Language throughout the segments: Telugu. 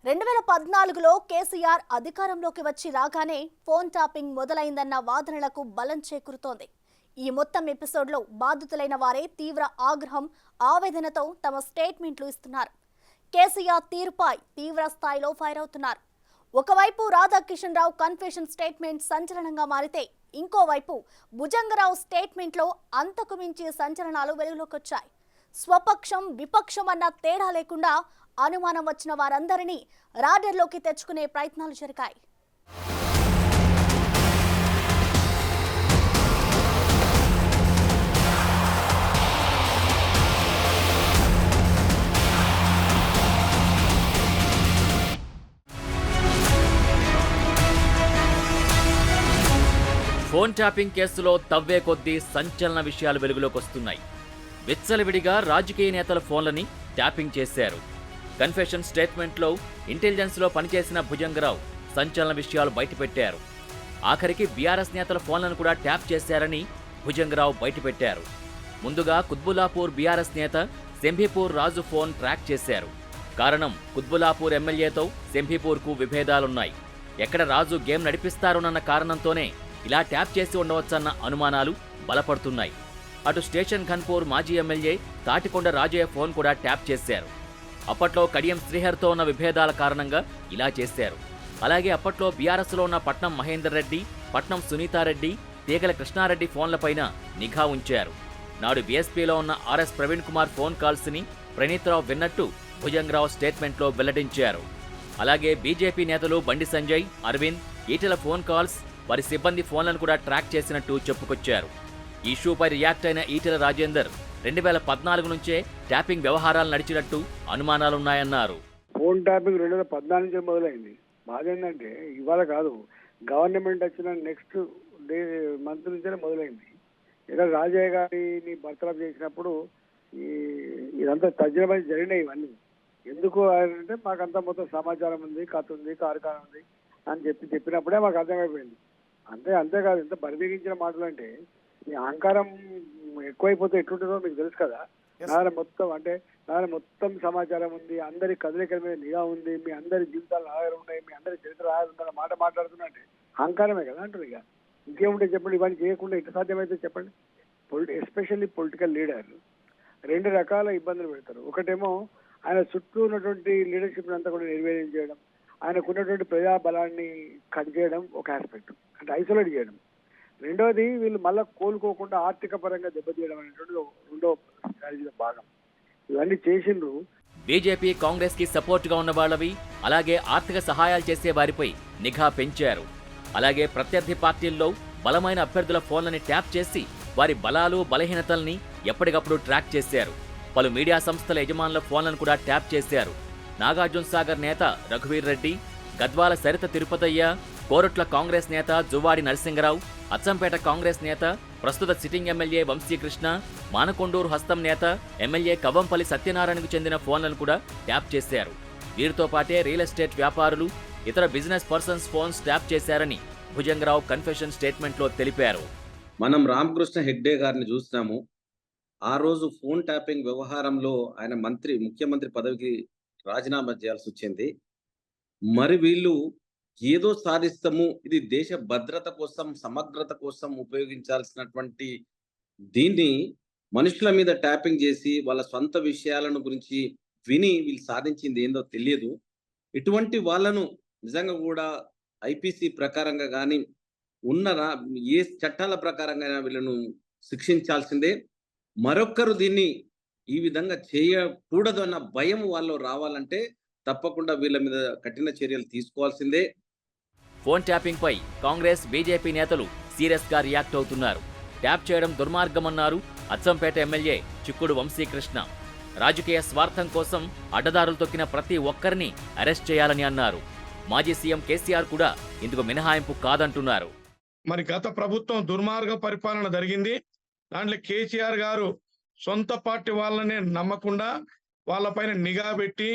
2014లో కేసీఆర్ అధికారంలోకి వచ్చి రాగానే ఫోన్ ట్యాపింగ్ మొదలైందన్న వాదనలకు బలం చేకూరుతోంది. ఈ మొత్తం ఎపిసోడ్లో బాధితులైన వారే తీవ్ర ఆగ్రహం, ఆవేదనతో తమ స్టేట్మెంట్లు ఇస్తున్నారు. కేసీఆర్ తీరుపై తీవ్ర స్థాయిలో ఫైర్ అవుతున్నారు. ఒకవైపు రాధాకిషన్ రావు కన్ఫెషన్ స్టేట్మెంట్ సంచలనంగా మారితే, ఇంకోవైపు భుజంగరావు స్టేట్మెంట్లో అంతకు మించి సంచలనాలు వెలుగులోకొచ్చాయి. స్వపక్షం విపక్షం అన్న తేడా లేకుండా అనుమానం వచ్చిన వారందరినీ రాడర్లోకి తెచ్చుకునే ప్రయత్నాలు జరిగాయి. ఫోన్ ట్యాపింగ్ కేసులో తవ్వే కొద్దీ సంచలన విషయాలు వెలుగులోకి వస్తున్నాయి. విచ్చలవిడిగా రాజకీయ నేతల ఫోన్లని ట్యాపింగ్ చేశారు. కన్ఫెషన్ స్టేట్మెంట్లో ఇంటెలిజెన్స్లో పనిచేసిన భుజంగరావు సంచలన విషయాలు బయటపెట్టారు. ఆఖరికి బీఆర్ఎస్ నేతల ఫోన్లను కూడా ట్యాప్ చేశారని భుజంగరావు బయటపెట్టారు. ముందుగా కుత్బుల్లాపూర్ బీఆర్ఎస్ నేత శంభీపూర్ రాజు ఫోన్ ట్రాక్ చేశారు. కారణం, కుత్బుల్లాపూర్ ఎమ్మెల్యేతో శంభీపూర్కు విభేదాలున్నాయి. ఎక్కడ రాజు గేమ్ నడిపిస్తారోనన్న కారణంతోనే ఇలా ట్యాప్ చేసి ఉండవచ్చన్న అనుమానాలు బలపడుతున్నాయి. అటు స్టేషన్ ఘన్పూర్ మాజీ ఎమ్మెల్యే తాటికొండ రాజయ్య ఫోన్ కూడా ట్యాప్ చేశారు. అప్పట్లో కడియం శ్రీహర్తో ఉన్న విభేదాల కారణంగా ఇలా చేశారు. అలాగే అప్పట్లో బీఆర్ఎస్లో ఉన్న పట్నం మహేందర్ రెడ్డి, పట్నం సునీతారెడ్డి, తీగల కృష్ణారెడ్డి ఫోన్లపైన నిఘా ఉంచారు. నాడు బీఎస్పీలో ఉన్న ఆర్ఎస్ ప్రవీణ్ కుమార్ ఫోన్ కాల్స్ని ప్రణీత్రావు విన్నట్టు భుజంగరావు స్టేట్మెంట్లో వెల్లడించారు. అలాగే బీజేపీ నేతలు బండి సంజయ్, అరవింద్, ఈటెల ఫోన్ కాల్స్, వారి సిబ్బంది ఫోన్లను కూడా ట్రాక్ చేసినట్టు చెప్పుకొచ్చారు. ఈ ఇష్యూపై రియాక్ట్ అయిన ఈటెల రాజేందర్ 2014 నుంచే ట్యాపింగ్ వ్యవహారాలు నడిచినట్టు అనుమానాలున్నాయన్నారు. ఫోన్ ట్యాపింగ్ 2014 నుంచే మొదలైంది. బాధ ఏంటంటే ఇవాళ కాదు, గవర్నమెంట్ వచ్చిన నెక్స్ట్ మంత్ నుంచే మొదలైంది. ఇక్కడ రాజయ్య గారిని బర్తరఫ్ చేసినప్పుడు ఇదంతా తజ్జనమై జరిగినాయి. ఇవన్నీ ఎందుకు అంటే మాకంతా మొత్తం సమాచారం ఉంది, కథ ఉంది, కార్యక్రమం ఉంది అని చెప్పినప్పుడే మాకు అర్థమైపోయింది. అంతేకాదు, ఇంత బరిబిగించిన మాటలు అంటే మీ అహంకారం ఎక్కువైపోతే ఎట్లుంటుందో మీకు తెలుసు కదా. నాన్న మొత్తం సమాచారం ఉంది, అందరి కదలికల మీద నిఘా ఉంది, మీ అందరి జీవితాలు ఆధారం ఉన్నాయి, మీ అందరి చరిత్ర ఆధారం ఉందన్న మాట మాట్లాడుతున్నట్టే అహంకారమే కదా అంటారు. ఇక ఇంకేముంటే చెప్పండి, ఇవన్నీ చేయకుండా ఎంత సాధ్యమైతే చెప్పండి. ఎస్పెషల్లీ పొలిటికల్ లీడర్ 2 రకాల ఇబ్బందులు పెడతారు. ఒకటేమో ఆయన చుట్టూ ఉన్నటువంటి లీడర్షిప్ అంతా కూడా నిర్వీర్యం చేయడం, ఆయనకు ఉన్నటువంటి ప్రజా బలాన్ని కట్ చేయడం ఒక ఆస్పెక్ట్, అంటే ఐసోలేట్ చేయడం. రెండోది వీళ్ళు మళ్ళీ కోలుకోకుండా ఆర్థిక పరంగా దెబ్బతీయడం అనేటువంటి రెండో స్ట్రాటజీలో భాగం. ఇవన్నీ చేసిండ్రు. బీజేపీ, కాంగ్రెస్ కి సపోర్ట్ గా ఉన్న వాళ్ళవి, అలాగే ఆర్థిక సహాయాలు చేసే వారిపై నిఘా పెంచారు. అలాగే ప్రత్యర్థి పార్టీల్లో బలమైన అభ్యర్థుల ఫోన్లని ట్యాప్ చేసి వారి బలాలు, బలహీనతల్ని ఎప్పటికప్పుడు ట్రాక్ చేశారు. పలు మీడియా సంస్థల యజమానుల ఫోన్లను కూడా ట్యాప్ చేశారు. నాగార్జున సాగర్ నేత రఘువీర్ రెడ్డి, గద్వాల సరిత తిరుపతయ్య, కోరుట్ల కాంగ్రెస్ నేత జువ్వాడి నరసింగరావు, అచ్చంపేట కాంగ్రెస్ నేత ప్రస్తుత సిట్టింగ్ ఎమ్మెల్యే వంశీకృష్ణ, మానకొండూరు హస్తం నేత ఎమ్మెల్యే కవ్వంపల్లి సత్యనారాయణకు చెందిన ఫోన్లను కూడా ట్యాప్ చేశారు. వీరితో పాటే రియల్ ఎస్టేట్ వ్యాపారులు, ఇతర బిజినెస్ పర్సన్స్ ఫోన్స్ ట్యాప్ చేశారని భుజంగరావు కన్ఫెషన్ స్టేట్మెంట్లో తెలిపారు. మనం రామకృష్ణ హెగ్డే గారిని చూసినాము. ఆ రోజు ఫోన్ ట్యాపింగ్ వ్యవహారంలో ఆయన ముఖ్యమంత్రి పదవికి రాజీనామా చేయాల్సి వచ్చింది. మరి వీళ్ళు ఏదో సాధిస్తాము, ఇది దేశ భద్రత కోసం, సమగ్రత కోసం ఉపయోగించాల్సినటువంటి దీన్ని మనుషుల మీద ట్యాపింగ్ చేసి వాళ్ళ సొంత విషయాలను గురించి విని వీళ్ళు సాధించింది ఏందో తెలియదు. ఇటువంటి వాళ్ళను నిజంగా కూడా ఐపీసీ ప్రకారంగా కానీ ఏ చట్టాల ప్రకారంగా వీళ్ళను శిక్షించాల్సిందే. మరొక్కరు దీన్ని ఈ విధంగా చేయకూడదు అన్న భయం వాళ్ళు రావాలంటే తప్పకుండా వీళ్ళ మీద కఠిన చర్యలు తీసుకోవాల్సిందే. ఫోన్ ట్యాపింగ్ పై కాంగ్రెస్, బీజేపీ నేతలు సీరియస్ గా రియాక్ట్ అవుతున్నారు. ట్యాప్ చేయడం దుర్మార్గమన్నారు అచ్చంపేట ఎమ్మెల్యే చిక్కుడు వంశీకృష్ణ. రాజకీయ స్వార్థం కోసం అడ్డదారులు తొక్కిన ప్రతి ఒక్కరిని అరెస్ట్ చేయాలని అన్నారు. మాజీ సీఎం కేసీఆర్ కూడా ఇందుకు మినహాయింపు కాదంటున్నారు. మరి గత ప్రభుత్వం దుర్మార్గ పరిపాలన జరిగింది. దాంట్లో కేసీఆర్ గారు సొంత పార్టీ వాళ్ళనే నమ్మకుండా వాళ్ళపైన నిఘా పెట్టి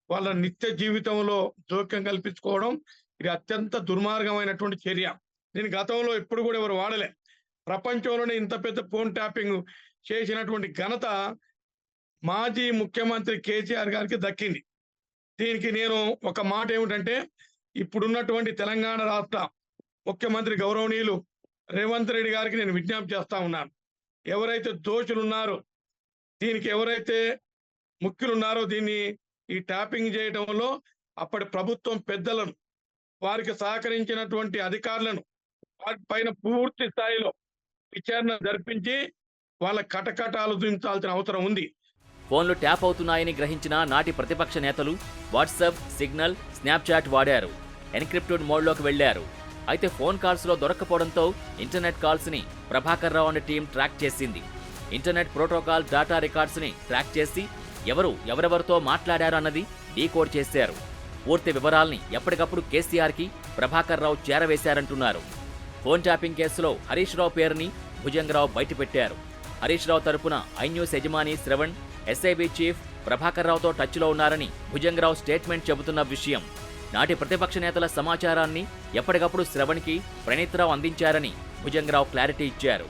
వాళ్ళ నిత్య జీవితంలో జోక్యం కల్పించుకోవడం, ఇది అత్యంత దుర్మార్గమైనటువంటి చర్య. దీని గతంలో ఎప్పుడు కూడా ఎవరు వాడలే. ప్రపంచంలోనే ఇంత పెద్ద ఫోన్ ట్యాపింగ్ చేసినటువంటి ఘనత మాజీ ముఖ్యమంత్రి కేసీఆర్ గారికి దక్కింది. దీనికి నేను ఒక మాట ఏమిటంటే, ఇప్పుడున్నటువంటి తెలంగాణ రాష్ట్ర ముఖ్యమంత్రి గౌరవనీయులు రేవంత్ రెడ్డి గారికి నేను విజ్ఞప్తి చేస్తా ఉన్నాను. ఎవరైతే దోషులు ఉన్నారో, దీనికి ఎవరైతే ముఖ్యులు ఉన్నారో, దీన్ని ఈ ట్యాపింగ్ చేయడంలో అప్పటి ప్రభుత్వం పెద్దలను, వారికి సహకరించినటువంటి అధికారులను వారిపైన పూర్తి స్థాయిలో విచారణ జరిపించి వాళ్ళ కటకటాలు దించాల్సిన అవసరం ఉంది. ఫోన్లు ట్యాప్ అవుతున్నాయని గ్రహించిన నాటి ప్రతిపక్ష నేతలు వాట్సాప్, సిగ్నల్, స్నాప్చాట్ వాడారు. ఎన్క్రిప్టెడ్ మోడ్లోకి వెళ్లారు. అయితే ఫోన్ కాల్స్లో దొరక్కపోవడంతో ఇంటర్నెట్ కాల్స్ని ప్రభాకర్ రావు అనే టీం ట్రాక్ చేసింది. ఇంటర్నెట్ ప్రోటోకాల్ డేటా రికార్డ్స్ని ట్రాక్ చేసి ఎవరెవరితో మాట్లాడారు అన్నది డీకోడ్ చేశారు. పూర్తి వివరాల్ని ఎప్పటికప్పుడు కేసీఆర్కి ప్రభాకర్ రావు చేరవేశారంటున్నారు. ఫోన్ ట్యాపింగ్ కేసులో హరీష్ రావు పేరుని భుజంగరావు బయటపెట్టారు. హరీష్ రావు తరపున ఐన్యూస్ యజమాని శ్రవణ్, ఎస్ఐబి చీఫ్ ప్రభాకర్ రావుతో టచ్లో ఉన్నారని భుజంగరావు స్టేట్మెంట్ చెబుతున్న విషయం. నాటి ప్రతిపక్ష నేతల సమాచారాన్ని ఎప్పటికప్పుడు శ్రవణ్కి ప్రణీత్రావు అందించారని భుజంగరావు క్లారిటీ ఇచ్చారు.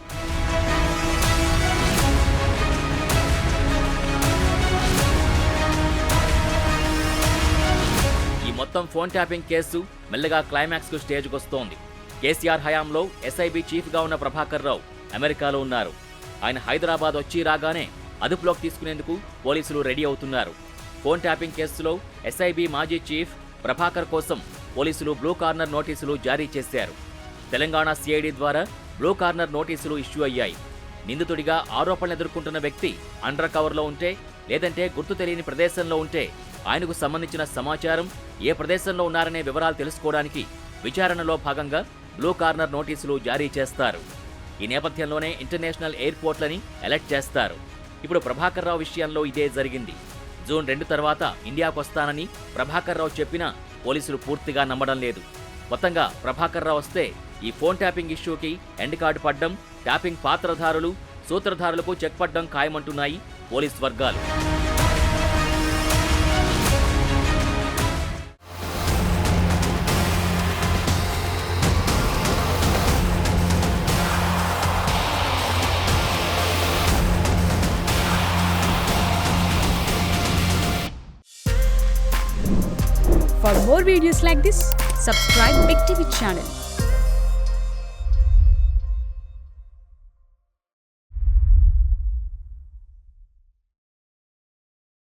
ఈ మొత్తం ఫోన్ ట్యాపింగ్ కేసు మెల్లగా క్లైమాక్స్కు స్టేజ్కి వస్తోంది. కేసీఆర్ హయాంలో ఎస్ఐబి చీఫ్గా ఉన్న ప్రభాకర్ రావు అమెరికాలో ఉన్నారు. ఆయన హైదరాబాద్ వచ్చి రాగానే అదుపులోకి తీసుకునేందుకు పోలీసులు రెడీ అవుతున్నారు. ఫోన్ ట్యాపింగ్ కేసులో ఎస్ఐబి మాజీ చీఫ్ ప్రభాకర్ కోసం పోలీసులు బ్లూ కార్నర్ నోటీసులు జారీ చేశారు. తెలంగాణ సిఐడి ద్వారా బ్లూ కార్నర్ నోటీసులు ఇష్యూ అయ్యాయి. నిందితుడిగా ఆరోపణలు ఎదుర్కొంటున్న వ్యక్తి అండర్ కవర్లో ఉంటే, లేదంటే గుర్తు తెలియని ప్రదేశంలో ఉంటే ఆయనకు సంబంధించిన సమాచారం, ఏ ప్రదేశంలో ఉన్నారనే వివరాలు తెలుసుకోవడానికి విచారణలో భాగంగా బ్లూ కార్నర్ నోటీసులు జారీ చేస్తారు. ఈ నేపథ్యంలోనే ఇంటర్నేషనల్ ఎయిర్పోర్ట్లని అలర్ట్ చేస్తారు. ఇప్పుడు ప్రభాకర్ రావు విషయంలో ఇదే జరిగింది. జూన్ 2 తర్వాత ఇండియాకు వస్తానని ప్రభాకర్ రావు చెప్పినా పోలీసులు పూర్తిగా నమ్మడం లేదు. మొత్తంగా ప్రభాకర్ రావు వస్తే ఈ ఫోన్ ట్యాపింగ్ ఇష్యూకి ఎండ్ కార్డు పడ్డం, ట్యాపింగ్ పాత్రధారులు, సూత్రధారులకు చెక్ పడ్డం ఖాయమంటున్నాయి పోలీస్ వర్గాలు. For more videos like this, subscribe Big TV channel.